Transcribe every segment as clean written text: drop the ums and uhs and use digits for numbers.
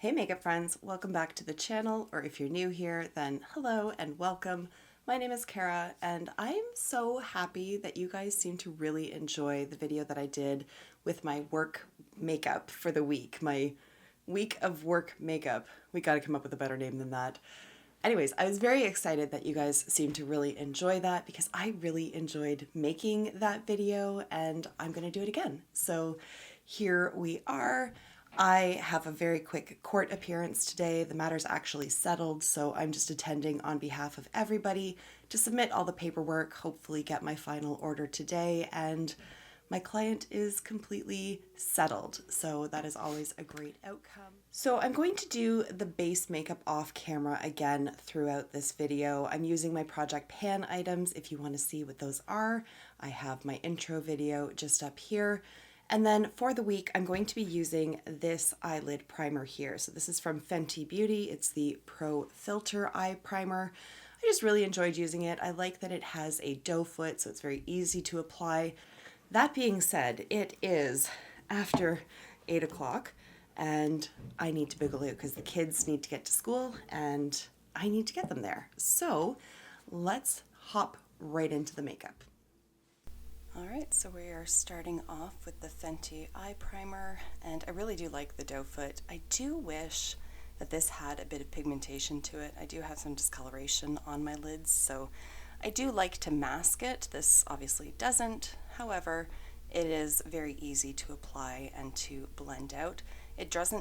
Hey makeup friends, welcome back to the channel, or if you're new here, then hello and welcome. My name is Kara, and I'm so happy that you guys seem to really enjoy the video that I did with my work makeup for the week, my week of work makeup. We gotta come up with a better name than that. Anyways, I was very excited that you guys seem to really enjoy that because I really enjoyed making that video and I'm gonna do it again. So here we are. I have a very quick court appearance today. The matter's actually settled, so I'm just attending on behalf of everybody to submit all the paperwork, hopefully get my final order today, and my client is completely settled, so that is always a great outcome. So I'm going to do the base makeup off camera again throughout this video. I'm using my Project Pan items if you want to see what those are. I have my intro video just up here. And then for the week, I'm going to be using this eyelid primer here. So this is from Fenty Beauty. It's the Pro Filter Eye Primer. I just really enjoyed using it. I like that it has a doe foot, so it's very easy to apply. That being said, it is after 8 o'clock and I need to boogaloo because the kids need to get to school and I need to get them there. So let's hop right into the makeup. Alright, so we are starting off with the Fenty Eye Primer, and I really do like the doe foot. I do wish that this had a bit of pigmentation to it. I do have some discoloration on my lids, so I do like to mask it. This obviously doesn't. However, it is very easy to apply and to blend out. It does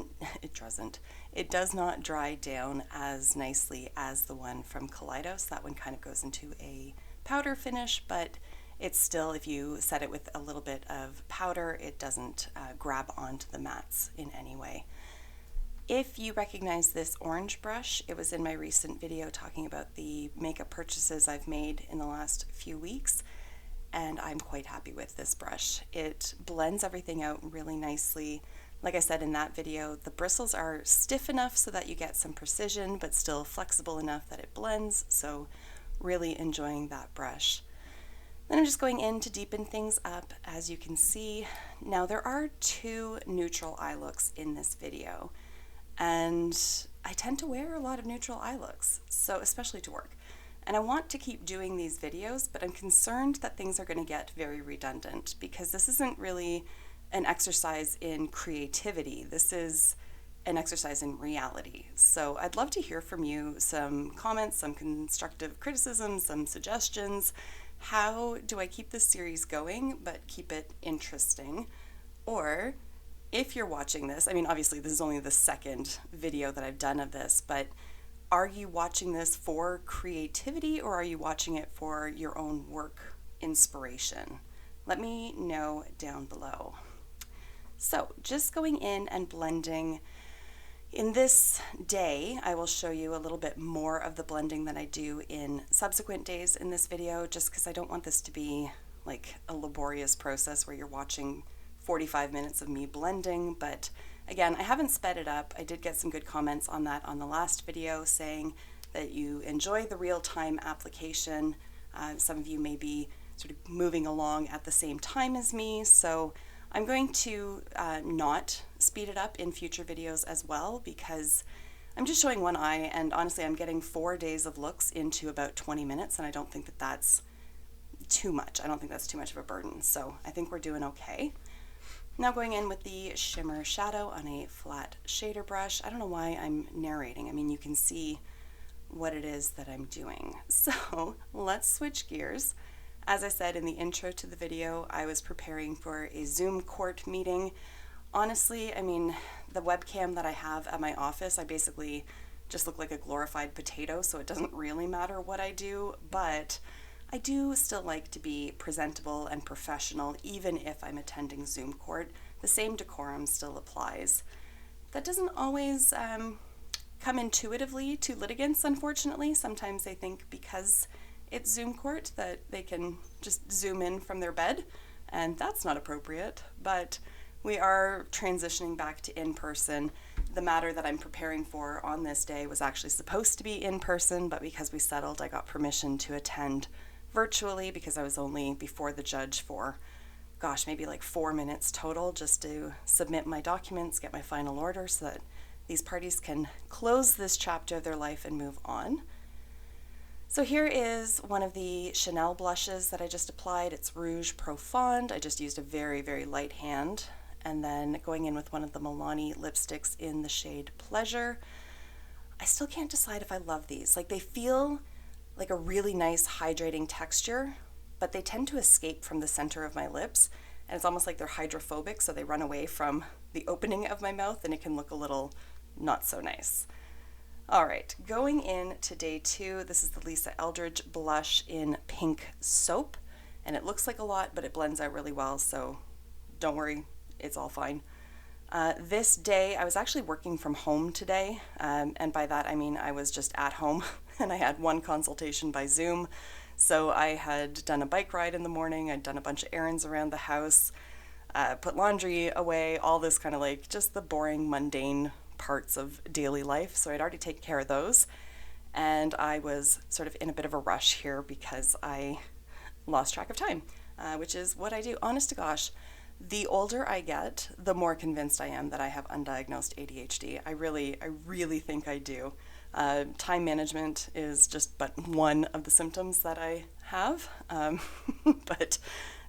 not dry down as nicely as the one from Kaleidos. That one kind of goes into a powder finish, but it's still, if you set it with a little bit of powder, it doesn't grab onto the mattes in any way. If you recognize this orange brush, it was in my recent video talking about the makeup purchases I've made in the last few weeks, and I'm quite happy with this brush. It blends everything out really nicely. Like I said in that video, the bristles are stiff enough so that you get some precision, but still flexible enough that it blends, so really enjoying that brush. Then I'm just going in to deepen things up, as you can see. Now there are two neutral eye looks in this video, and I tend to wear a lot of neutral eye looks, so especially to work. And I want to keep doing these videos, but I'm concerned that things are going to get very redundant because this isn't really an exercise in creativity. This is an exercise in reality. So I'd love to hear from you some comments, some constructive criticism, some suggestions. How do I keep this series going but keep it interesting? Or if you're watching this, I mean obviously this is only the second video that I've done of this, but are you watching this for creativity or are you watching it for your own work inspiration? Let me know down below. So just going in and blending. In this day, I will show you a little bit more of the blending than I do in subsequent days in this video, just because I don't want this to be like a laborious process where you're watching 45 minutes of me blending. But again, I haven't sped it up. I did get some good comments on that on the last video saying that you enjoy the real-time application. Some of you may be sort of moving along at the same time as me, so I'm going to not speed it up in future videos as well because I'm just showing one eye, and honestly I'm getting 4 days of looks into about 20 minutes, and I don't think that that's too much. I don't think that's too much of a burden, so I think we're doing okay. Now going in with the shimmer shadow on a flat shader brush. I don't know why I'm narrating. I mean, you can see what it is that I'm doing. So let's switch gears. As I said in the intro to the video, I was preparing for a Zoom court meeting. Honestly, I mean, the webcam that I have at my office, I basically just look like a glorified potato, so it doesn't really matter what I do, but I do still like to be presentable and professional, even if I'm attending Zoom court. The same decorum still applies. That doesn't always come intuitively to litigants, unfortunately. Sometimes they think because it's Zoom court that they can just zoom in from their bed, and that's not appropriate, but we are transitioning back to in-person. The matter that I'm preparing for on this day was actually supposed to be in person, but because we settled, I got permission to attend virtually because I was only before the judge for, gosh, maybe like 4 minutes total just to submit my documents, get my final order so that these parties can close this chapter of their life and move on. So here is one of the Chanel blushes that I just applied. It's Rouge Profonde. I just used a very, very light hand. And then going in with one of the Milani lipsticks in the shade Pleasure. I still can't decide if I love these. Like, they feel like a really nice hydrating texture, but they tend to escape from the center of my lips. And it's almost like they're hydrophobic, so they run away from the opening of my mouth, and it can look a little not so nice. All right, going into day 2, this is the Lisa Eldridge blush in Pink Soap, and it looks like a lot, but it blends out really well, so don't worry, it's all fine. This day, I was actually working from home today, and by that I mean I was just at home, and I had one consultation by Zoom. So I had done a bike ride in the morning, I'd done a bunch of errands around the house, put laundry away, all this kind of like just the boring, mundane parts of daily life. So I'd already taken care of those. And I was sort of in a bit of a rush here because I lost track of time, which is what I do. Honest to gosh, the older I get, the more convinced I am that I have undiagnosed ADHD. I really think I do. Time management is just but one of the symptoms that I have, but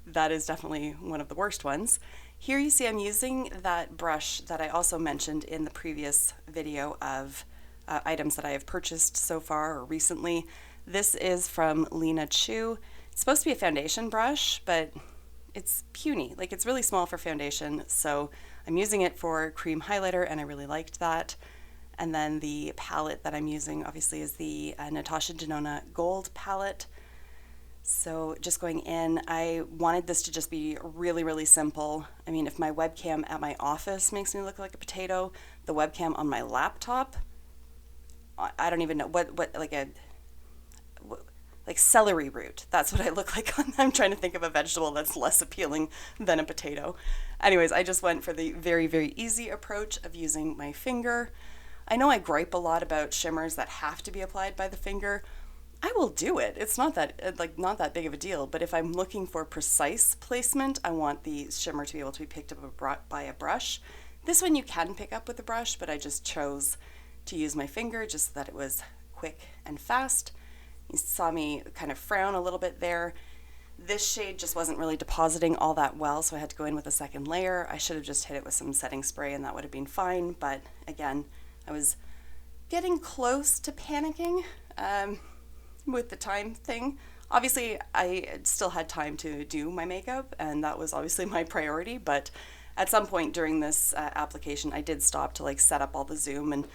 that is definitely one of the worst ones. Here you see I'm using that brush that I also mentioned in the previous video of items that I have purchased so far or recently. This is from Lena Chu. It's supposed to be a foundation brush, but it's puny. Like, it's really small for foundation, so I'm using it for cream highlighter, and I really liked that. And then the palette that I'm using obviously is the Natasha Denona Gold palette. So just going in, I wanted this to just be really, really simple. I mean, if my webcam at my office makes me look like a potato, the webcam on my laptop, I don't even know what like celery root. That's what I look like on. I'm trying to think of a vegetable that's less appealing than a potato. Anyways, I just went for the very, very easy approach of using my finger. I know I gripe a lot about shimmers that have to be applied by the finger. I will do it. It's not that big of a deal, but if I'm looking for precise placement, I want the shimmer to be able to be picked up by a brush. This one you can pick up with a brush, but I just chose to use my finger just so that it was quick and fast. You saw me kind of frown a little bit there. This shade just wasn't really depositing all that well, so I had to go in with a second layer. I should have just hit it with some setting spray and that would have been fine, but again, I was getting close to panicking with the time thing. Obviously, I still had time to do my makeup, and that was obviously my priority, but at some point during this application, I did stop to like set up all the Zoom and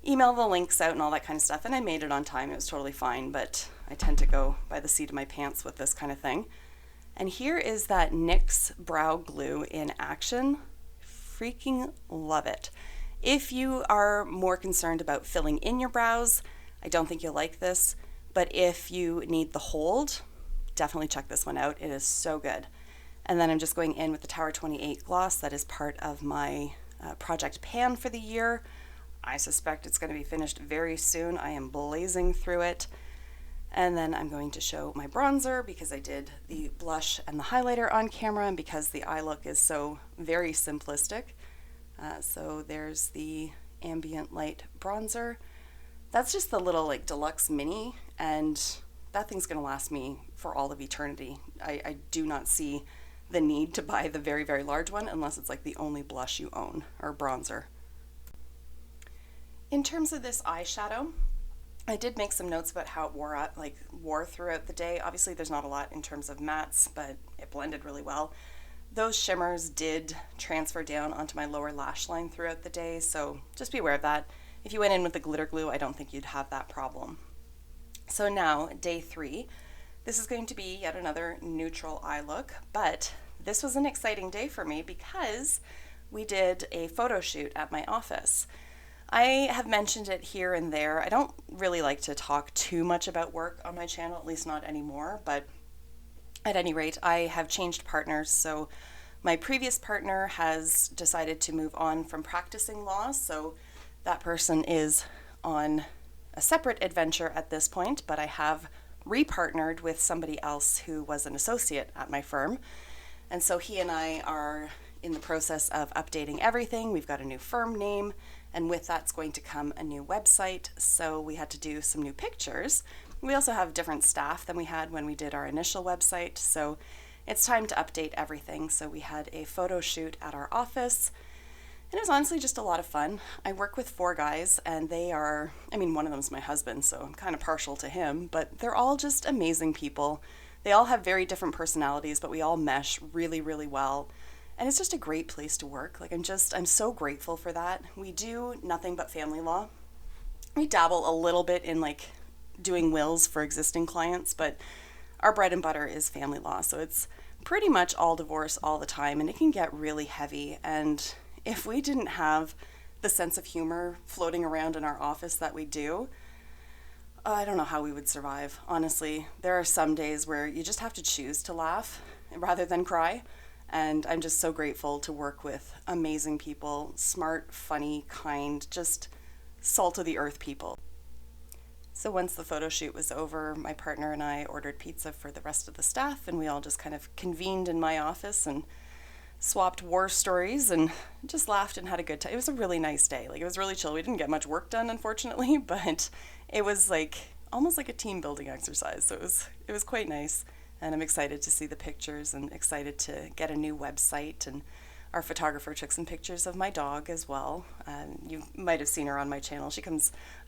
email the links out and all that kind of stuff, and I made it on time. It was totally fine, but I tend to go by the seat of my pants with this kind of thing. And here is that NYX brow glue in action. Freaking love it. If you are more concerned about filling in your brows, I don't think you'll like this, but if you need the hold, definitely check this one out. It is so good. And then I'm just going in with the Tower 28 gloss that is part of my Project Pan for the year. I suspect it's going to be finished very soon. I am blazing through it. And then I'm going to show my bronzer because I did the blush and the highlighter on camera and because the eye look is so very simplistic. So there's the ambient light bronzer. That's just the little like deluxe mini, and that thing's going to last me for all of eternity. I do not see the need to buy the very, very large one unless it's like the only blush you own or bronzer. In terms of this eyeshadow, I did make some notes about how it wore throughout the day. Obviously there's not a lot in terms of mattes, but it blended really well. Those shimmers did transfer down onto my lower lash line throughout the day, so just be aware of that. If you went in with the glitter glue, I don't think you'd have that problem. So now, day 3. This is going to be yet another neutral eye look, but this was an exciting day for me because we did a photo shoot at my office. I have mentioned it here and there. I don't really like to talk too much about work on my channel, at least not anymore, but at any rate, I have changed partners. So my previous partner has decided to move on from practicing law, so that person is on a separate adventure at this point, but I have repartnered with somebody else who was an associate at my firm. And so he and I are in the process of updating everything. We've got a new firm name, and with that's going to come a new website, so we had to do some new pictures. We also have different staff than we had when we did our initial website, so it's time to update everything. So we had a photo shoot at our office, and it was honestly just a lot of fun. I work with 4 guys, and they are, I mean, one of them's my husband, so I'm kind of partial to him, but they're all just amazing people. They all have very different personalities, but we all mesh really, really well. And it's just a great place to work. Like, I'm so grateful for that. We do nothing but family law. We dabble a little bit in like doing wills for existing clients, but our bread and butter is family law. So it's pretty much all divorce all the time, and it can get really heavy. And if we didn't have the sense of humor floating around in our office that we do, I don't know how we would survive, honestly. There are some days where you just have to choose to laugh rather than cry. And I'm just so grateful to work with amazing people, smart, funny, kind, just salt of the earth people. So once the photo shoot was over, my partner and I ordered pizza for the rest of the staff, and we all just kind of convened in my office and swapped war stories and just laughed and had a good time. It was a really nice day. Like, it was really chill. We didn't get much work done, unfortunately, but it was like almost like a team building exercise. So it was quite nice, and I'm excited to see the pictures and excited to get a new website. And our photographer took some pictures of my dog as well. You might have seen her on my channel.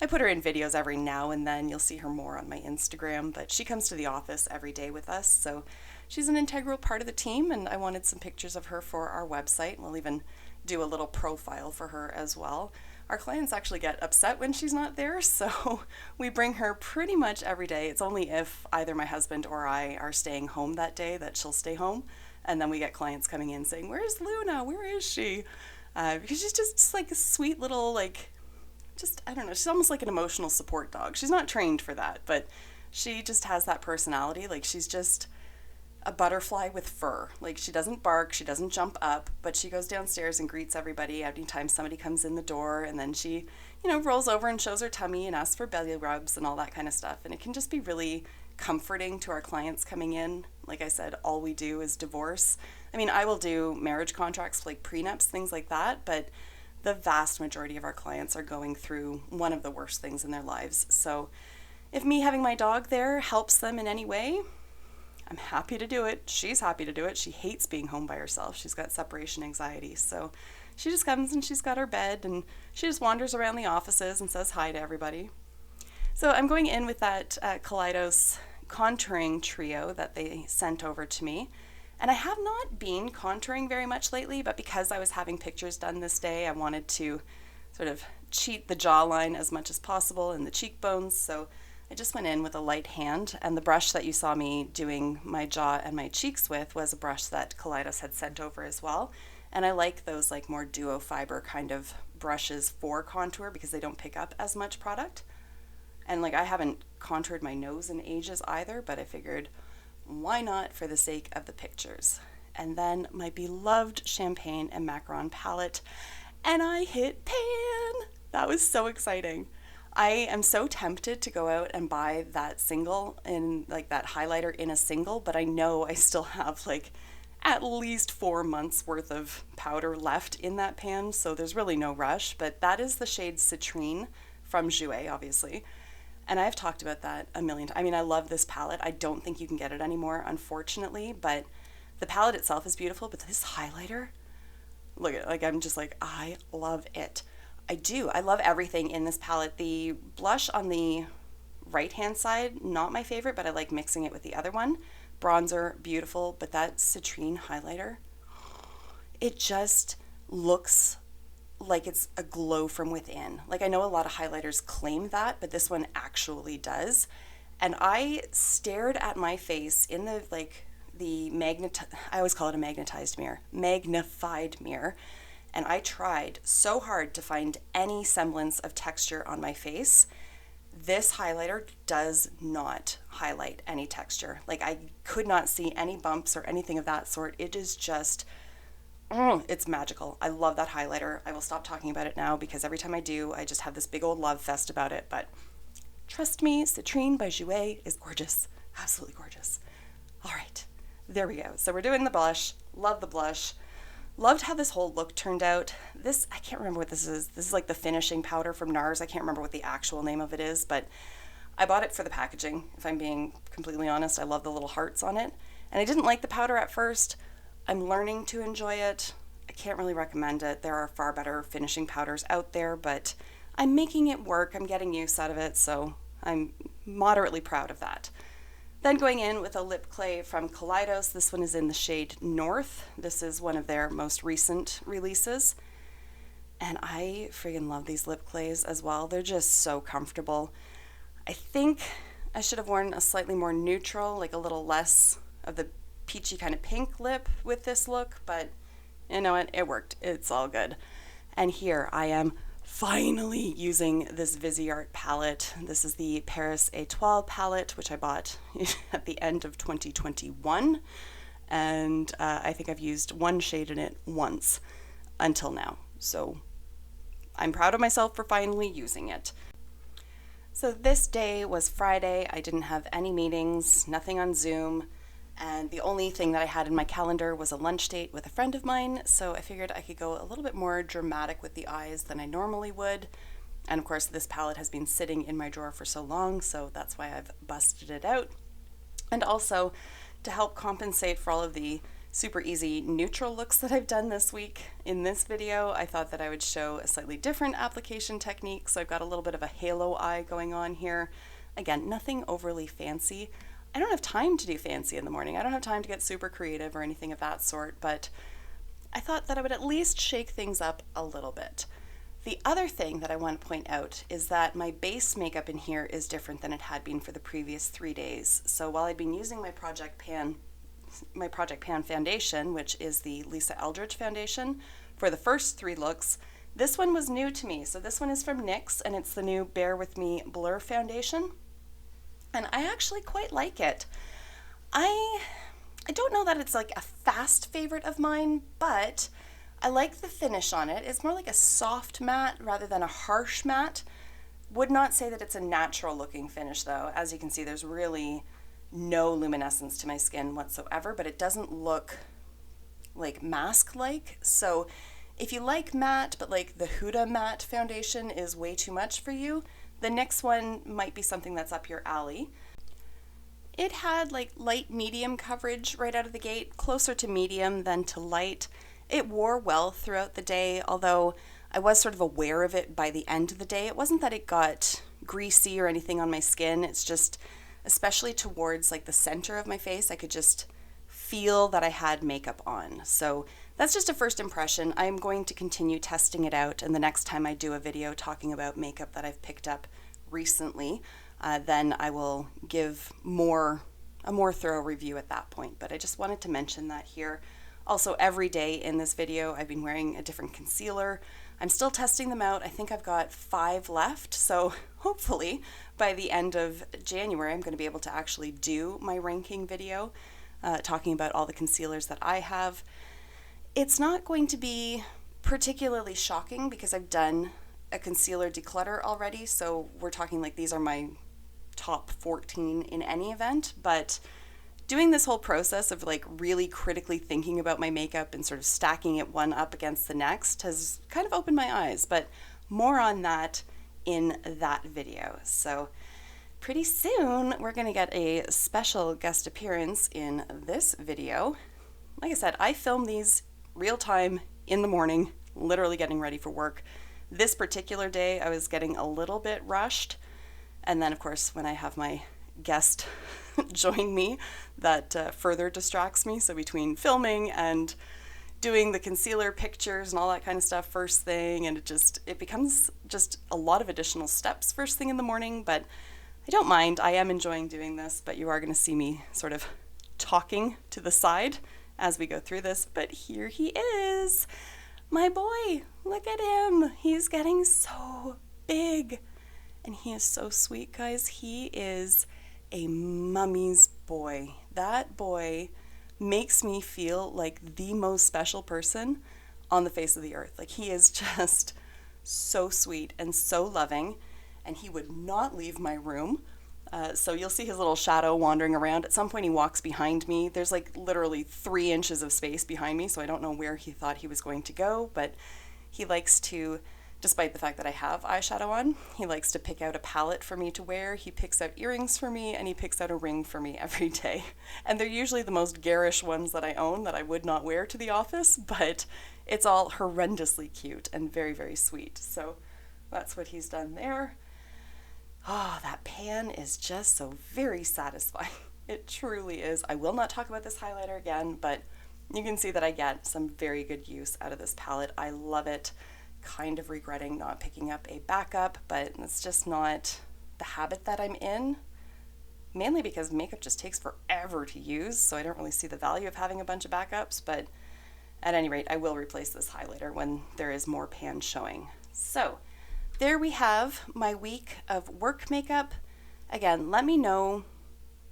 I put her in videos every now and then. You'll see her more on my Instagram, but she comes to the office every day with us. So she's an integral part of the team, and I wanted some pictures of her for our website. We'll even do a little profile for her as well. Our clients actually get upset when she's not there, so we bring her pretty much every day. It's only if either my husband or I are staying home that day that she'll stay home, and then we get clients coming in saying, "Where's Luna? Where is she?" Because she's just like a sweet little, like, just, I don't know, she's almost like an emotional support dog. She's not trained for that, but she just has that personality. Like, she's just a butterfly with fur. Like, she doesn't bark, she doesn't jump up, but she goes downstairs and greets everybody anytime somebody comes in the door, and then she, rolls over and shows her tummy and asks for belly rubs and all that kind of stuff. And it can just be really comforting to our clients coming in. Like I said, all we do is divorce. I mean, I will do marriage contracts, like prenups, things like that, but the vast majority of our clients are going through one of the worst things in their lives. So if me having my dog there helps them in any way, I'm happy to do it. She's happy to do it. She hates being home by herself. She's got separation anxiety. So she just comes and she's got her bed and she just wanders around the offices and says hi to everybody. So I'm going in with that Kaleidos contouring trio that they sent over to me. And I have not been contouring very much lately, but because I was having pictures done this day, I wanted to sort of cheat the jawline as much as possible and the cheekbones. So I just went in with a light hand, and the brush that you saw me doing my jaw and my cheeks with was a brush that Kaleidos had sent over as well. And I like those like more duo fiber kind of brushes for contour because they don't pick up as much product. And like, I haven't contoured my nose in ages either, but I figured why not for the sake of the pictures. And then my beloved champagne and macaron palette, and I hit pan. That was so exciting. I am so tempted to go out and buy that single in like that highlighter in a single, but I know I still have like at least 4 months worth of powder left in that pan, so there's really no rush. But that is the shade Citrine from Jouer, obviously. And I've talked about that a million times. I mean, I love this palette. I don't think you can get it anymore, unfortunately, but the palette itself is beautiful, but this highlighter, look at it, like, I'm just like, I love it. I do. I love everything in this palette. The blush on the right-hand side, not my favorite, but I like mixing it with the other one. Bronzer, beautiful, but that Citrine highlighter, it just looks like it's a glow from within. Like, I know a lot of highlighters claim that, but this one actually does. And I stared at my face in the, like, I always call it a magnified mirror. And I tried so hard to find any semblance of texture on my face. This highlighter does not highlight any texture. Like, I could not see any bumps or anything of that sort. It is just, it's magical. I love that highlighter. I will stop talking about it now because every time I do, I just have this big old love fest about it. But trust me, Citrine by Jouer is gorgeous. Absolutely gorgeous. All right, there we go. So we're doing the blush. Love the blush. Loved how this whole look turned out. This, I can't remember what this is. This is like the finishing powder from NARS. I can't remember what the actual name of it is, but I bought it for the packaging, if I'm being completely honest. I love the little hearts on it. And I didn't like the powder at first. I'm learning to enjoy it. I can't really recommend it. There are far better finishing powders out there, but I'm making it work. I'm getting use out of it, so I'm moderately proud of that. Then going in with a lip clay from Kaleidos. This one is in the shade North. This is one of their most recent releases. And I freaking love these lip clays as well. They're just so comfortable. I think I should have worn a slightly more neutral, like a little less of the peachy kind of pink lip with this look, but you know what? It worked. It's all good. And here I am finally using this Viseart palette. This is the Paris Etoile palette, which I bought at the end of 2021. And I think I've used one shade in it once until now. So I'm proud of myself for finally using it. So this day was Friday. I didn't have any meetings, nothing on Zoom. And the only thing that I had in my calendar was a lunch date with a friend of mine, so I figured I could go a little bit more dramatic with the eyes than I normally would. And of course, this palette has been sitting in my drawer for so long, so that's why I've busted it out. And also, to help compensate for all of the super easy neutral looks that I've done this week, in this video, I thought that I would show a slightly different application technique. So I've got a little bit of a halo eye going on here. Again, nothing overly fancy. I don't have time to do fancy in the morning. I don't have time to get super creative or anything of that sort, but I thought that I would at least shake things up a little bit. The other thing that I want to point out is that my base makeup in here is different than it had been for the previous 3 days. So while I'd been using my Project Pan foundation, which is the Lisa Eldridge foundation, for the first 3 looks, this one was new to me. So this one is from NYX, and it's the new Bear With Me Blur foundation. And I actually quite like it. I don't know that it's like a fast favorite of mine, but I like the finish on it. It's more like a soft matte rather than a harsh matte. Would not say that it's a natural looking finish though. As you can see, there's really no luminescence to my skin whatsoever, but it doesn't look like mask-like. So if you like matte, but like the Huda matte foundation is way too much for you, the next one might be something that's up your alley. It had like light medium coverage right out of the gate, closer to medium than to light. It wore well throughout the day, although I was sort of aware of it by the end of the day. It wasn't that it got greasy or anything on my skin. It's just, especially towards like the center of my face, I could just feel that I had makeup on. So that's just a first impression. I'm going to continue testing it out, and the next time I do a video talking about makeup that I've picked up recently, then I will give a more thorough review at that point. But I just wanted to mention that here. Also, every day in this video, I've been wearing a different concealer. I'm still testing them out. I think I've got 5 left, so hopefully by the end of January, I'm going to be able to actually do my ranking video, talking about all the concealers that I have. It's not going to be particularly shocking because I've done a concealer declutter already, so we're talking like these are my top 14 in any event, but doing this whole process of like really critically thinking about my makeup and sort of stacking it one up against the next has kind of opened my eyes, but more on that in that video. So pretty soon we're going to get a special guest appearance in this video. Like I said, I film these real time in the morning, literally getting ready for work. This particular day I was getting a little bit rushed, and then of course when I have my guest join me, that further distracts me. So between filming and doing the concealer pictures and all that kind of stuff first thing, and it becomes just a lot of additional steps first thing in the morning, but I don't mind. I am enjoying doing this, but you are going to see me sort of talking to the side as we go through this. But here he is, my boy. Look at him. He's getting so big, and he is so sweet, guys. He is a mummy's boy. That boy makes me feel like the most special person on the face of the earth. Like, he is just so sweet and so loving, and he would not leave my room So you'll see his little shadow wandering around. At some point he walks behind me. There's like literally 3 inches of space behind me, so I don't know where he thought he was going to go, but he likes to, despite the fact that I have eyeshadow on, he likes to pick out a palette for me to wear. He picks out earrings for me, and he picks out a ring for me every day. And they're usually the most garish ones that I own that I would not wear to the office, but it's all horrendously cute and very, very sweet. So that's what he's done there. Oh, that pan is just so very satisfying. It truly is. I will not talk about this highlighter again, but you can see that I get some very good use out of this palette. I love it. Kind of regretting not picking up a backup, but it's just not the habit that I'm in. Mainly because makeup just takes forever to use, so I don't really see the value of having a bunch of backups, but at any rate, I will replace this highlighter when there is more pan showing. So, there we have my week of work makeup. Again, let me know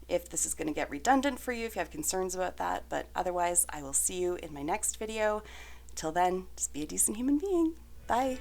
if this is going to get redundant for you, if you have concerns about that, but otherwise, I will see you in my next video. Till then, just be a decent human being. Bye.